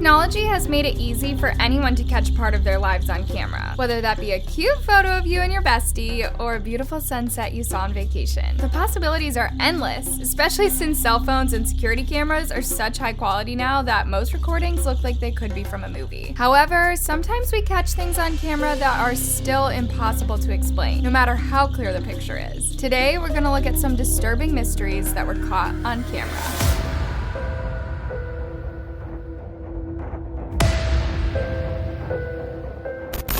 Technology has made it easy for anyone to catch part of their lives on camera, whether that be a cute photo of you and your bestie or a beautiful sunset you saw on vacation. The possibilities are endless, especially since cell phones and security cameras are such high quality now that most recordings look like they could be from a movie. However, sometimes we catch things on camera that are still impossible to explain, no matter how clear the picture is. Today, we're going to look at some disturbing mysteries that were caught on camera.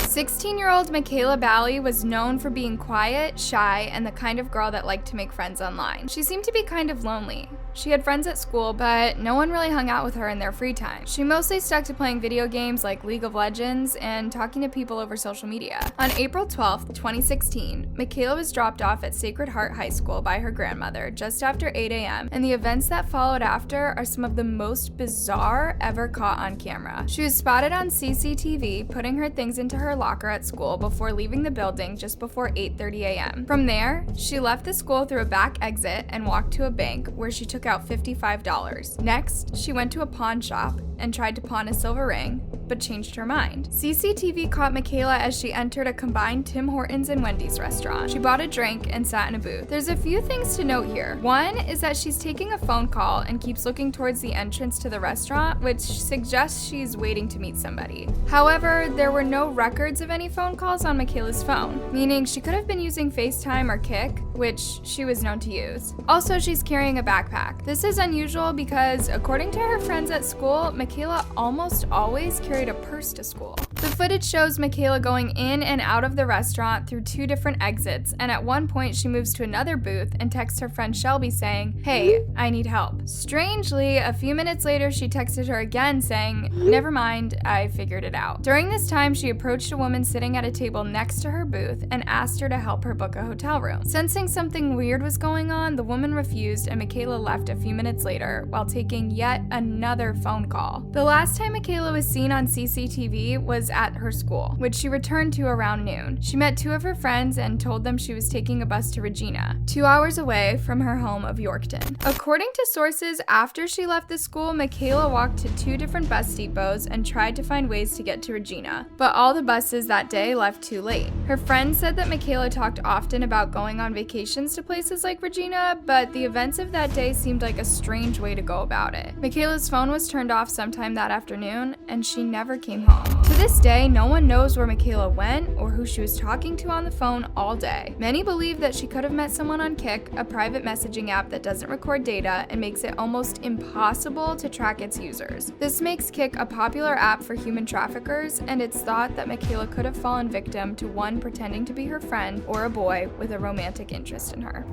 16-year-old Michaela Bally was known for being quiet, shy, and the kind of girl that liked to make friends online. She seemed to be kind of lonely. She had friends at school, but no one really hung out with her in their free time. She mostly stuck to playing video games like League of Legends and talking to people over social media. On April 12, 2016, Michaela was dropped off at Sacred Heart High School by her grandmother just after 8 a.m., and the events that followed after are some of the most bizarre ever caught on camera. She was spotted on CCTV putting her things into her locker at school before leaving the building just before 8:30 a.m. From there, she left the school through a back exit and walked to a bank where she took out $55. Next, she went to a pawn shop and tried to pawn a silver ring, but changed her mind. CCTV caught Michaela as she entered a combined Tim Hortons and Wendy's restaurant. She bought a drink and sat in a booth. There's a few things to note here. One is that she's taking a phone call and keeps looking towards the entrance to the restaurant, which suggests she's waiting to meet somebody. However, there were no records of any phone calls on Michaela's phone, meaning she could have been using FaceTime or Kik, which she was known to use. Also, she's carrying a backpack. This is unusual because, according to her friends at school, Michaela almost always carried a purse to school. The footage shows Michaela going in and out of the restaurant through two different exits, and at one point she moves to another booth and texts her friend Shelby saying, "Hey, I need help." Strangely, a few minutes later she texted her again saying, "Never mind, I figured it out." During this time, she approached a woman sitting at a table next to her booth and asked her to help her book a hotel room. Sensing something weird was going on, the woman refused and Michaela left a few minutes later while taking yet another phone call. The last time Michaela was seen on CCTV was at her school, which she returned to around noon. She met two of her friends and told them she was taking a bus to Regina, 2 hours away from her home of Yorkton. According to sources, after she left the school, Michaela walked to two different bus depots and tried to find ways to get to Regina, but all the buses that day left too late. Her friends said that Michaela talked often about going on vacations to places like Regina, but the events of that day seemed like a strange way to go about it. Michaela's phone was turned off sometime that afternoon, and she never came home. To this day, no one knows where Michaela went or who she was talking to on the phone all day. Many believe that she could have met someone on Kik, a private messaging app that doesn't record data and makes it almost impossible to track its users. This makes Kik a popular app for human traffickers, and it's thought that Michaela could have fallen victim to one pretending to be her friend or a boy with a romantic interest in her.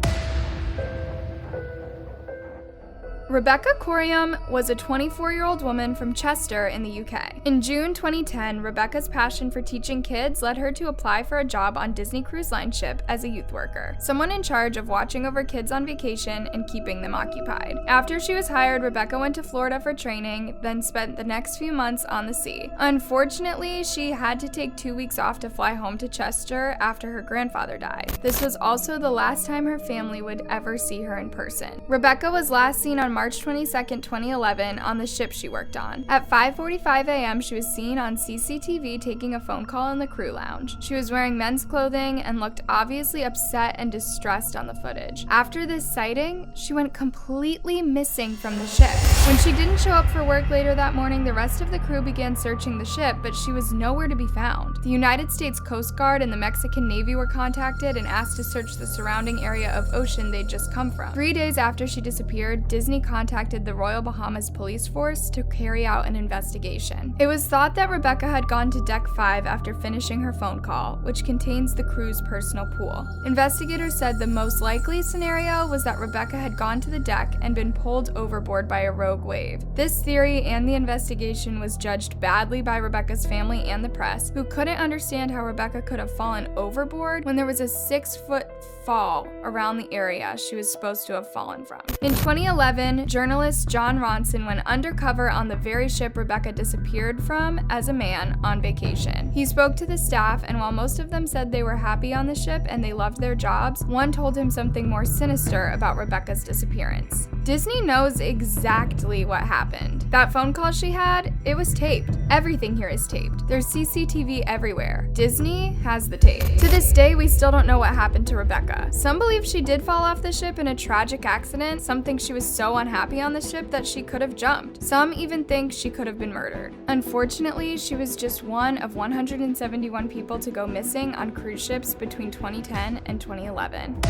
Rebecca Corium was a 24-year-old woman from Chester in the UK. In June 2010, Rebecca's passion for teaching kids led her to apply for a job on Disney Cruise Line ship as a youth worker, someone in charge of watching over kids on vacation and keeping them occupied. After she was hired, Rebecca went to Florida for training, then spent the next few months on the sea. Unfortunately, she had to take 2 weeks off to fly home to Chester after her grandfather died. This was also the last time her family would ever see her in person. Rebecca was last seen on March 22, 2011 on the ship she worked on. At 5:45 a.m., she was seen on CCTV taking a phone call in the crew lounge. She was wearing men's clothing and looked obviously upset and distressed on the footage. After this sighting, she went completely missing from the ship. When she didn't show up for work later that morning, the rest of the crew began searching the ship, but she was nowhere to be found. The United States Coast Guard and the Mexican Navy were contacted and asked to search the surrounding area of ocean they'd just come from. 3 days after she disappeared, Disney contacted the Royal Bahamas Police Force to carry out an investigation. It was thought that Rebecca had gone to Deck 5 after finishing her phone call, which contains the crew's personal pool. Investigators said the most likely scenario was that Rebecca had gone to the deck and been pulled overboard by a rogue wave. This theory and the investigation was judged badly by Rebecca's family and the press, who couldn't understand how Rebecca could have fallen overboard when there was a 6-foot fall around the area she was supposed to have fallen from. In 2011, journalist John Ronson went undercover on the very ship Rebecca disappeared from as a man on vacation. He spoke to the staff, and while most of them said they were happy on the ship and they loved their jobs, one told him something more sinister about Rebecca's disappearance. Disney knows exactly what happened. That phone call she had, it was taped. Everything here is taped. There's CCTV everywhere. Disney has the tape. To this day, we still don't know what happened to Rebecca. Some believe she did fall off the ship in a tragic accident, something she was so unhappy on the ship that she could have jumped. Some even think she could have been murdered. Unfortunately, she was just one of 171 people to go missing on cruise ships between 2010 and 2011.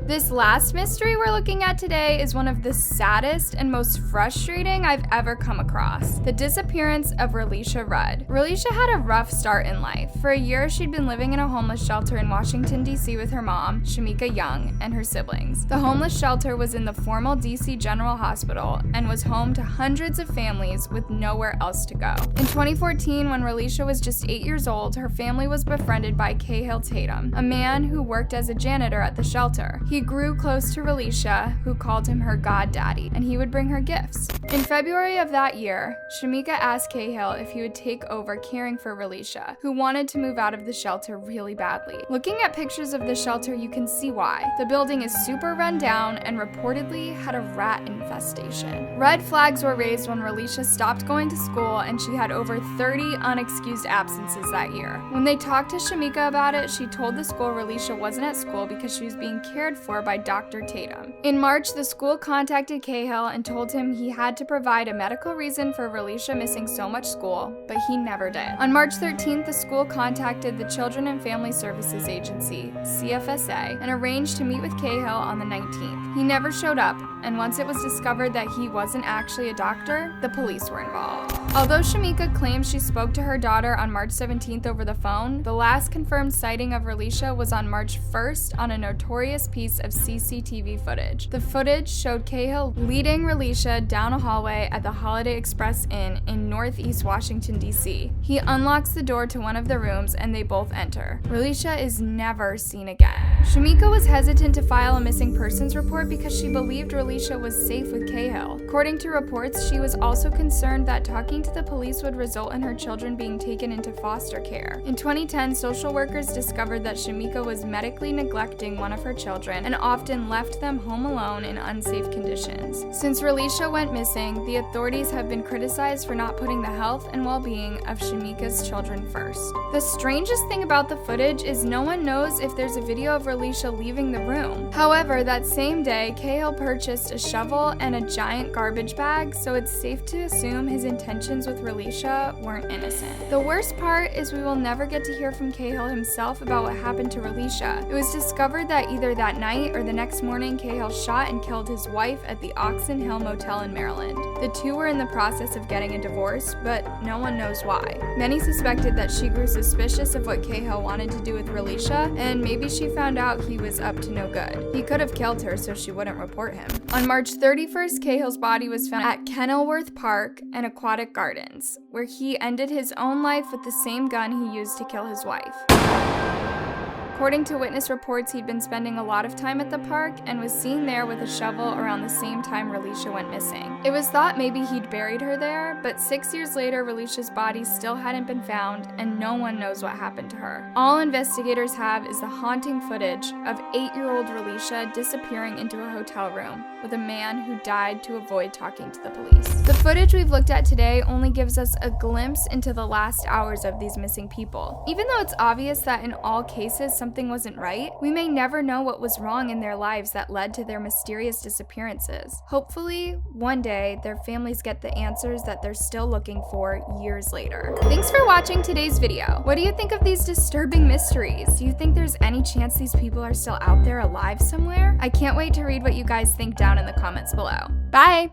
This last mystery we're looking at today is one of the saddest and most frustrating I've ever come across. The disappearance of Relisha Rudd. Relisha had a rough start in life. For a year, she'd been living in a homeless shelter in Washington, D.C. with her mom, Shamika Young, and her siblings. The homeless shelter was in the former D.C. General Hospital and was home to hundreds of families with nowhere else to go. In 2014, when Relisha was just 8 years old, her family was befriended by Cahill Tatum, a man who worked as a janitor at the shelter. He grew close to Relisha, who called him her goddaddy, and he would bring her gifts. In February of that year, Shamika asked Cahill if he would take over caring for Relisha, who wanted to move out of the shelter really badly. Looking at pictures of the shelter, you can see why. The building is super run down and reportedly had a rat infestation. Red flags were raised when Relisha stopped going to school, and she had over 30 unexcused absences that year. When they talked to Shamika about it, she told the school Relisha wasn't at school because she was being cared for by Dr. Tatum. In March, the school contacted Cahill and told him he had to provide a medical reason for Relisha missing so much school, but he never did. On March 13th, the school contacted the Children and Family Services Agency, CFSA, and arranged to meet with Cahill on the 19th. He never showed up, and once it was discovered that he wasn't actually a doctor, the police were involved. Although Shamika claims she spoke to her daughter on March 17th over the phone, the last confirmed sighting of Relisha was on March 1st on a notorious piece of CCTV footage. The footage showed Cahill leading Relisha down a hallway at the Holiday Express Inn in Northeast Washington, D.C. He unlocks the door to one of the rooms and they both enter. Relisha is never seen again. Shamika was hesitant to file a missing persons report because she believed Relisha was safe with Cahill. According to reports, she was also concerned that talking to the police would result in her children being taken into foster care. In 2010, social workers discovered that Shamika was medically neglecting one of her children and often left them home alone in unsafe conditions. Since Relisha went missing, the authorities have been criticized for not putting the health and well-being of Shamika's children first. The strangest thing about the footage is no one knows if there's a video of Relisha leaving the room. However, that same day, Cahill purchased a shovel and a giant garbage bag, so it's safe to assume his intentions with Relisha weren't innocent. The worst part is we will never get to hear from Cahill himself about what happened to Relisha. It was discovered that either that night or the next morning, Cahill shot and killed his wife at the Oxon Hill Motel in Maryland. The two were in the process of getting a divorce, but no one knows why. Many suspected that she grew suspicious of what Cahill wanted to do with Relisha, and maybe she found out he was up to no good. He could have killed her so she wouldn't report him. On March 31st, Cahill's body was found at Kenilworth Park and Aquatic Gardens, where he ended his own life with the same gun he used to kill his wife. According to witness reports, he'd been spending a lot of time at the park and was seen there with a shovel around the same time Relisha went missing. It was thought maybe he'd buried her there, but 6 years later, Relisha's body still hadn't been found and no one knows what happened to her. All investigators have is the haunting footage of 8-year-old Relisha disappearing into a hotel room with a man who died to avoid talking to the police. The footage we've looked at today only gives us a glimpse into the last hours of these missing people. Even though it's obvious that in all cases something wasn't right, we may never know what was wrong in their lives that led to their mysterious disappearances. Hopefully, one day, their families get the answers that they're still looking for years later. Thanks for watching today's video. What do you think of these disturbing mysteries? Do you think there's any chance these people are still out there alive somewhere? I can't wait to read what you guys think down in the comments below. Bye!